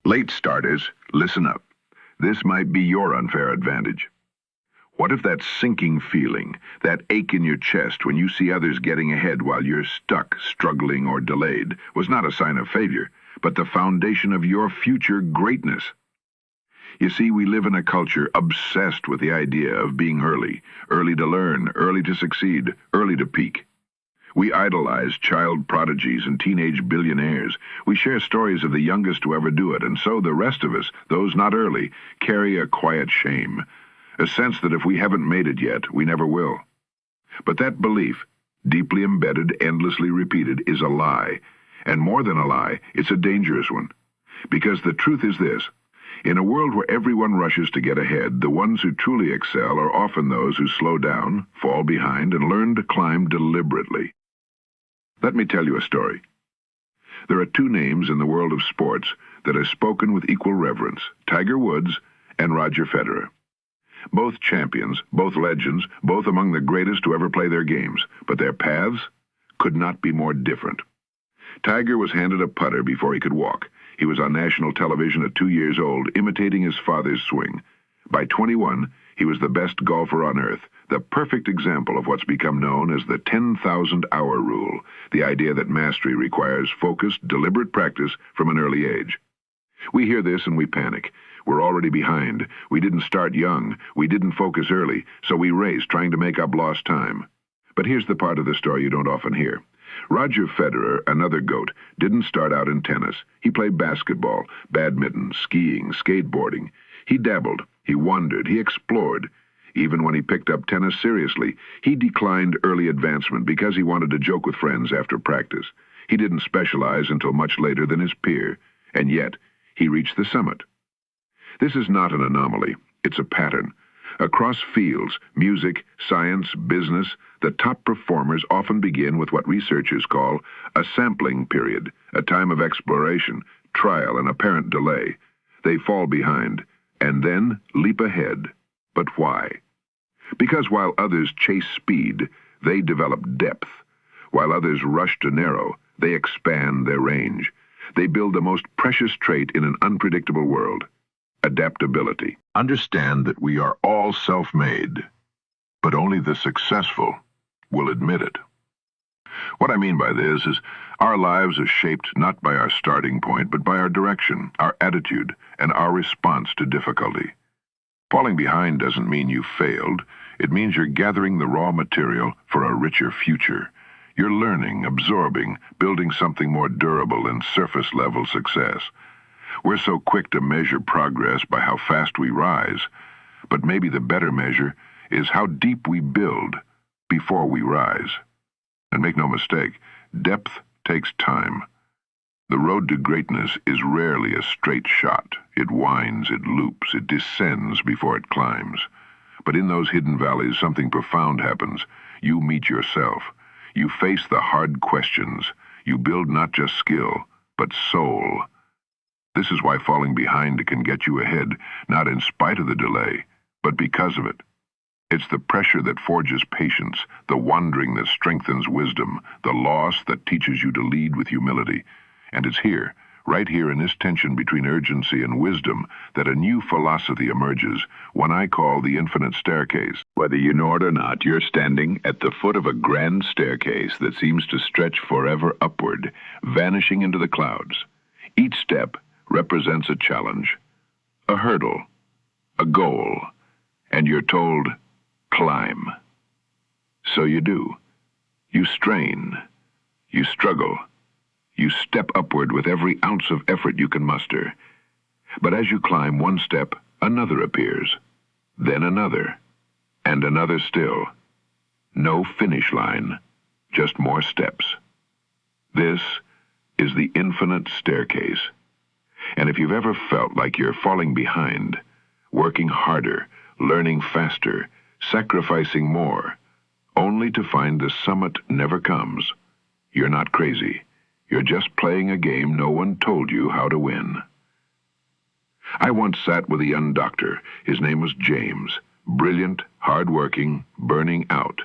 Late starters, listen up. This might be your unfair advantage. What if that sinking feeling, that ache in your chest when you see others getting ahead while you're stuck, struggling, or delayed, was not a sign of failure, but the foundation of your future greatness? You see, we live in a culture obsessed with the idea of being early to learn, early to succeed, early to peak. We idolize child prodigies and teenage billionaires. We share stories of the youngest to ever do it, and so the rest of us, those not early, carry a quiet shame, a sense that if we haven't made it yet, we never will. But that belief, deeply embedded, endlessly repeated, is a lie. And more than a lie, it's a dangerous one. Because the truth is this: in a world where everyone rushes to get ahead, the ones who truly excel are often those who slow down, fall behind, and learn to climb deliberately. Let me tell you a story. There are two names in the world of sports that are spoken with equal reverence: Tiger Woods and Roger Federer. Both champions, both legends, both among the greatest to ever play their games, but their paths could not be more different. Tiger was handed a putter before he could walk. He was on national television at 2 years old, imitating his father's swing. By 21, he was the best golfer on earth, the perfect example of what's become known as the 10,000-hour rule, the idea that mastery requires focused, deliberate practice from an early age. We hear this and we panic. We're already behind. We didn't start young. We didn't focus early, so we race trying to make up lost time. But here's the part of the story you don't often hear. Roger Federer, another GOAT, didn't start out in tennis. He played basketball, badminton, skiing, skateboarding. He dabbled, he wandered, he explored. Even when he picked up tennis seriously, he declined early advancement because he wanted to joke with friends after practice. He didn't specialize until much later than his peer, and yet he reached the summit. This is not an anomaly, it's a pattern. Across fields, music, science, business, the top performers often begin with what researchers call a sampling period, a time of exploration, trial, and apparent delay. They fall behind, and then leap ahead. But why? Because while others chase speed, they develop depth. While others rush to narrow, they expand their range. They build the most precious trait in an unpredictable world: adaptability. Understand that we are all self-made, but only the successful will admit it. What I mean by this is our lives are shaped not by our starting point, but by our direction, our attitude, and our response to difficulty. Falling behind doesn't mean you failed. It means you're gathering the raw material for a richer future. You're learning, absorbing, building something more durable than surface-level success. We're so quick to measure progress by how fast we rise, but maybe the better measure is how deep we build before we rise. And make no mistake, depth takes time. The road to greatness is rarely a straight shot. It winds, it loops, it descends before it climbs. But in those hidden valleys, something profound happens. You meet yourself. You face the hard questions. You build not just skill, but soul. This is why falling behind can get you ahead, not in spite of the delay, but because of it. It's the pressure that forges patience, the wandering that strengthens wisdom, the loss that teaches you to lead with humility. And it's here, right here in this tension between urgency and wisdom, that a new philosophy emerges, one I call the infinite staircase. Whether you know it or not, you're standing at the foot of a grand staircase that seems to stretch forever upward, vanishing into the clouds. Each step represents a challenge, a hurdle, a goal, and you're told, climb. So you do. You strain. You struggle. You step upward with every ounce of effort you can muster. But as you climb one step, another appears, then another, and another still. No finish line, just more steps. This is the infinite staircase. And if you've ever felt like you're falling behind, working harder, learning faster, sacrificing more, only to find the summit never comes, you're not crazy. You're just playing a game no one told you how to win. I once sat with a young doctor. His name was James. Brilliant, hard-working, burning out.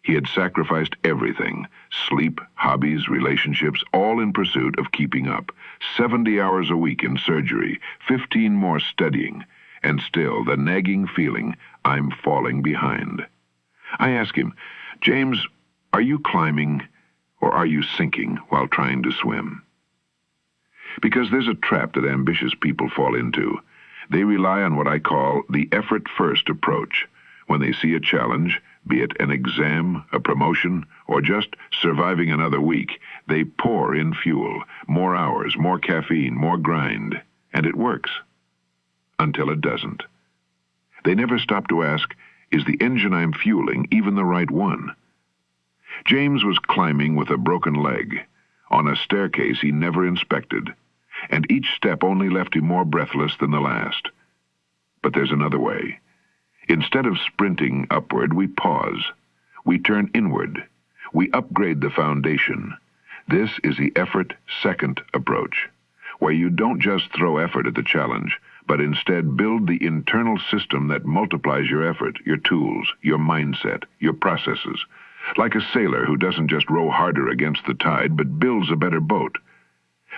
He had sacrificed everything, sleep, hobbies, relationships, all in pursuit of keeping up. 70 hours a week in surgery, 15 more studying, and still the nagging feeling, I'm falling behind. I ask him, James, are you climbing or are you sinking while trying to swim? Because there's a trap that ambitious people fall into. They rely on what I call the effort-first approach. When they see a challenge, be it an exam, a promotion, or just surviving another week, they pour in fuel, more hours, more caffeine, more grind, and it works. Until it doesn't. They never stop to ask, is the engine I'm fueling even the right one? James was climbing with a broken leg, on a staircase he never inspected, and each step only left him more breathless than the last. But there's another way. Instead of sprinting upward, we pause. We turn inward. We upgrade the foundation. This is the effort-second approach, where you don't just throw effort at the challenge, but instead build the internal system that multiplies your effort, your tools, your mindset, your processes. Like a sailor who doesn't just row harder against the tide, but builds a better boat.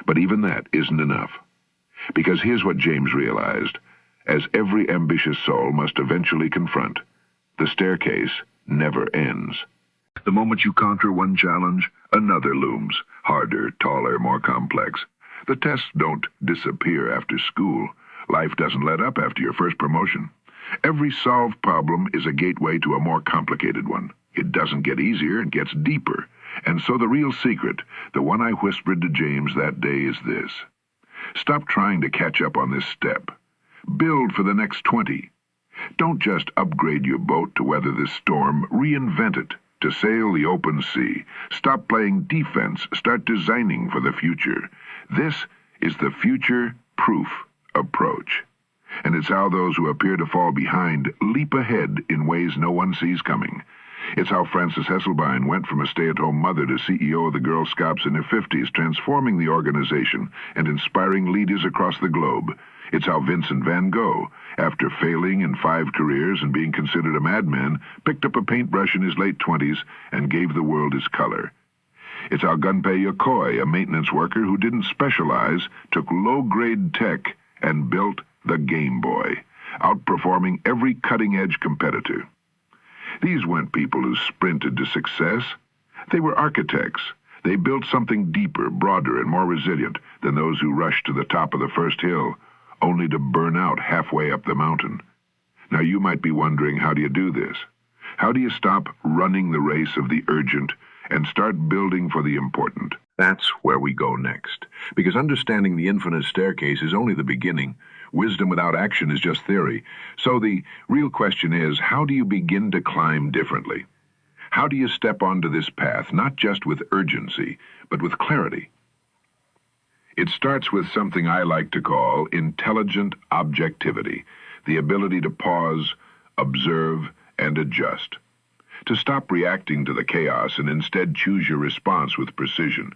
But even that isn't enough. Because here's what James realized, as every ambitious soul must eventually confront. The staircase never ends. The moment you conquer one challenge, another looms, harder, taller, more complex. The tests don't disappear after school. Life doesn't let up after your first promotion. Every solved problem is a gateway to a more complicated one. It doesn't get easier, it gets deeper. And so the real secret, the one I whispered to James that day, is this. Stop trying to catch up on this step. Build for the next 20. Don't just upgrade your boat to weather this storm, reinvent it to sail the open sea. Stop playing defense, start designing for the future. This is the future-proof approach. And it's how those who appear to fall behind leap ahead in ways no one sees coming. It's how Frances Hesselbein went from a stay-at-home mother to CEO of the Girl Scouts in her 50s, transforming the organization and inspiring leaders across the globe. It's how Vincent van Gogh, after failing in 5 careers and being considered a madman, picked up a paintbrush in his late 20s and gave the world his color. It's how Gunpei Yokoi, a maintenance worker who didn't specialize, took low-grade tech and built the Game Boy, outperforming every cutting-edge competitor. These weren't people who sprinted to success. They were architects. They built something deeper, broader, and more resilient than those who rushed to the top of the first hill, only to burn out halfway up the mountain. Now you might be wondering, how do you do this? How do you stop running the race of the urgent and start building for the important? That's where we go next, because understanding the infinite staircase is only the beginning. Wisdom without action is just theory. So the real question is, how do you begin to climb differently? How do you step onto this path, not just with urgency, but with clarity? It starts with something I like to call intelligent objectivity, the ability to pause, observe, and adjust. To stop reacting to the chaos and instead choose your response with precision.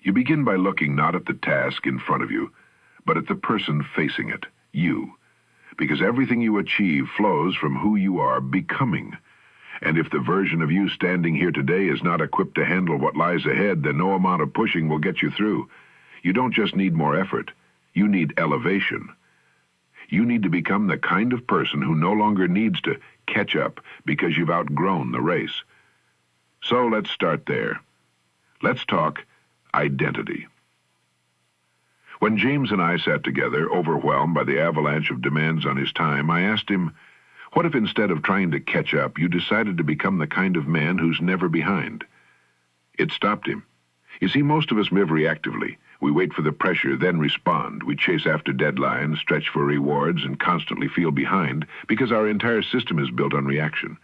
You begin by looking not at the task in front of you, but at the person facing it, you. Because everything you achieve flows from who you are becoming. And if the version of you standing here today is not equipped to handle what lies ahead, then no amount of pushing will get you through. You don't just need more effort, you need elevation. You need to become the kind of person who no longer needs to catch up because you've outgrown the race. So let's start there. Let's talk identity. When James and I sat together, overwhelmed by the avalanche of demands on his time, I asked him, what if instead of trying to catch up, you decided to become the kind of man who's never behind? It stopped him. You see, most of us live reactively. We wait for the pressure, then respond. We chase after deadlines, stretch for rewards, and constantly feel behind because our entire system is built on reaction.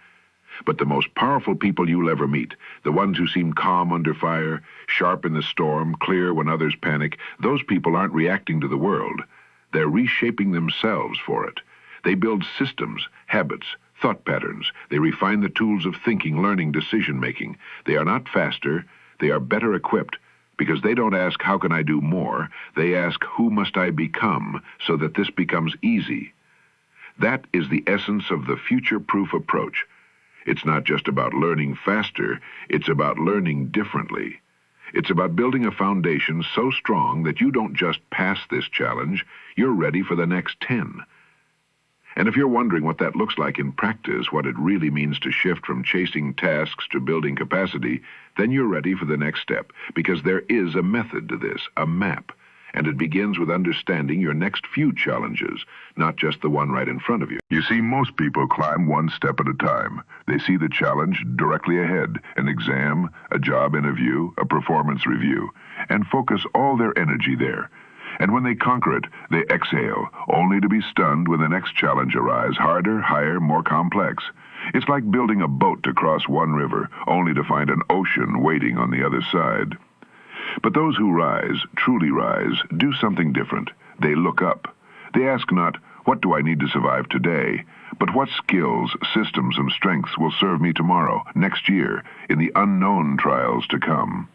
But the most powerful people you'll ever meet, the ones who seem calm under fire, sharp in the storm, clear when others panic, those people aren't reacting to the world. They're reshaping themselves for it. They build systems, habits, thought patterns. They refine the tools of thinking, learning, decision-making. They are not faster, they are better equipped, because they don't ask, how can I do more? They ask, who must I become so that this becomes easy? That is the essence of the future-proof approach. It's not just about learning faster, it's about learning differently. It's about building a foundation so strong that you don't just pass this challenge, you're ready for the next 10. And if you're wondering what that looks like in practice, what it really means to shift from chasing tasks to building capacity, then you're ready for the next step, because there is a method to this, a map. And it begins with understanding your next few challenges, not just the one right in front of you. You see, most people climb one step at a time. They see the challenge directly ahead, an exam, a job interview, a performance review, and focus all their energy there. And when they conquer it, they exhale, only to be stunned when the next challenge arrives, harder, higher, more complex. It's like building a boat to cross one river, only to find an ocean waiting on the other side. But those who rise, truly rise, do something different. They look up. They ask not, what do I need to survive today? But what skills, systems, and strengths will serve me tomorrow, next year, in the unknown trials to come?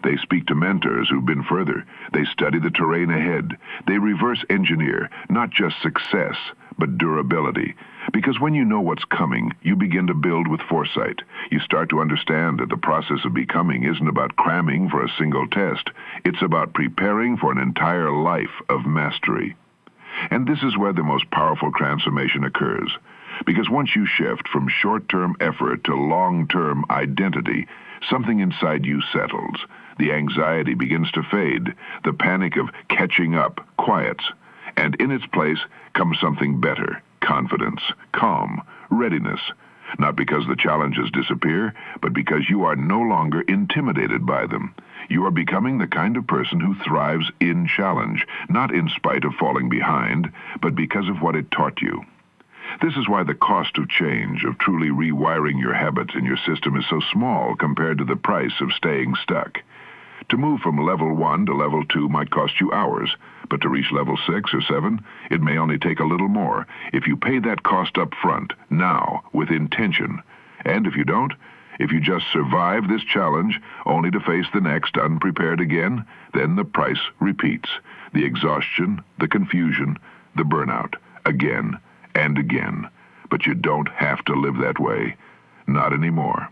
They speak to mentors who've been further. They study the terrain ahead. They reverse engineer, not just success, but durability. Because when you know what's coming, you begin to build with foresight. You start to understand that the process of becoming isn't about cramming for a single test. It's about preparing for an entire life of mastery. And this is where the most powerful transformation occurs. Because once you shift from short-term effort to long-term identity, something inside you settles. The anxiety begins to fade. The panic of catching up quiets. And in its place comes something better, confidence, calm, readiness. Not because the challenges disappear, but because you are no longer intimidated by them. You are becoming the kind of person who thrives in challenge, not in spite of falling behind, but because of what it taught you. This is why the cost of change, of truly rewiring your habits and your system, is so small compared to the price of staying stuck. To move from level 1 to level 2 might cost you hours, but to reach level 6 or 7, it may only take a little more if you pay that cost up front, now, with intention. And if you don't, if you just survive this challenge, only to face the next unprepared again, then the price repeats. The exhaustion, the confusion, the burnout, again and again. But you don't have to live that way. Not anymore.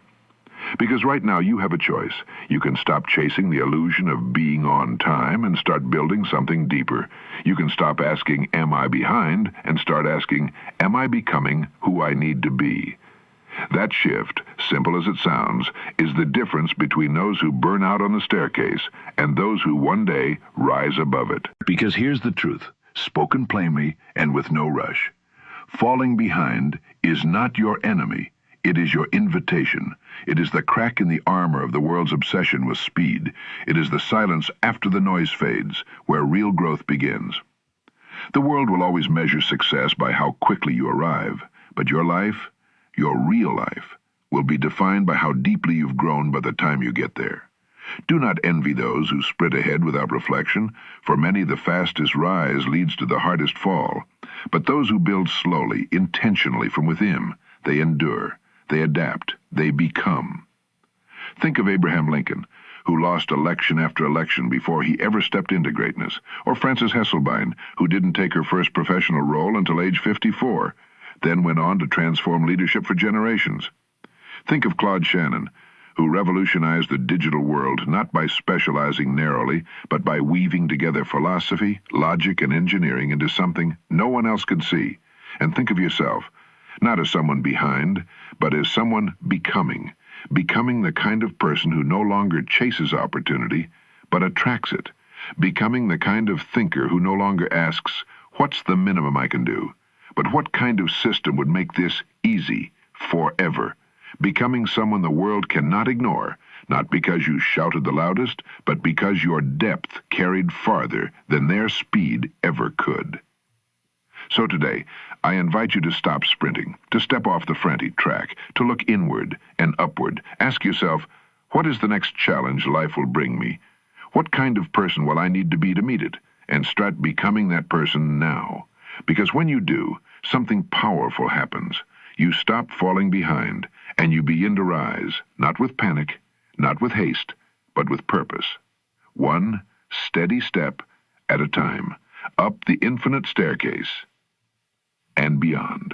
Because right now you have a choice. You can stop chasing the illusion of being on time and start building something deeper. You can stop asking, am I behind, and start asking, am I becoming who I need to be? That shift, simple as it sounds, is the difference between those who burn out on the staircase and those who one day rise above it. Because here's the truth, spoken plainly and with no rush. Falling behind is not your enemy. It is your invitation. It is the crack in the armor of the world's obsession with speed. It is the silence after the noise fades, where real growth begins. The world will always measure success by how quickly you arrive, but your life, your real life, will be defined by how deeply you've grown by the time you get there. Do not envy those who sprint ahead without reflection. For many, the fastest rise leads to the hardest fall. But those who build slowly, intentionally from within, they endure. They adapt. They become. Think of Abraham Lincoln, who lost election after election before he ever stepped into greatness, or Frances Hesselbein, who didn't take her first professional role until age 54, then went on to transform leadership for generations. Think of Claude Shannon, who revolutionized the digital world not by specializing narrowly, but by weaving together philosophy, logic, and engineering into something no one else could see. And think of yourself, not as someone behind, but as someone becoming the kind of person who no longer chases opportunity, but attracts it, becoming the kind of thinker who no longer asks, what's the minimum I can do, but what kind of system would make this easy, forever, becoming someone the world cannot ignore, not because you shouted the loudest, but because your depth carried farther than their speed ever could. So today, I invite you to stop sprinting, to step off the frantic track, to look inward and upward. Ask yourself, what is the next challenge life will bring me? What kind of person will I need to be to meet it? And start becoming that person now. Because when you do, something powerful happens. You stop falling behind, and you begin to rise, not with panic, not with haste, but with purpose. One steady step at a time, up the infinite staircase and beyond.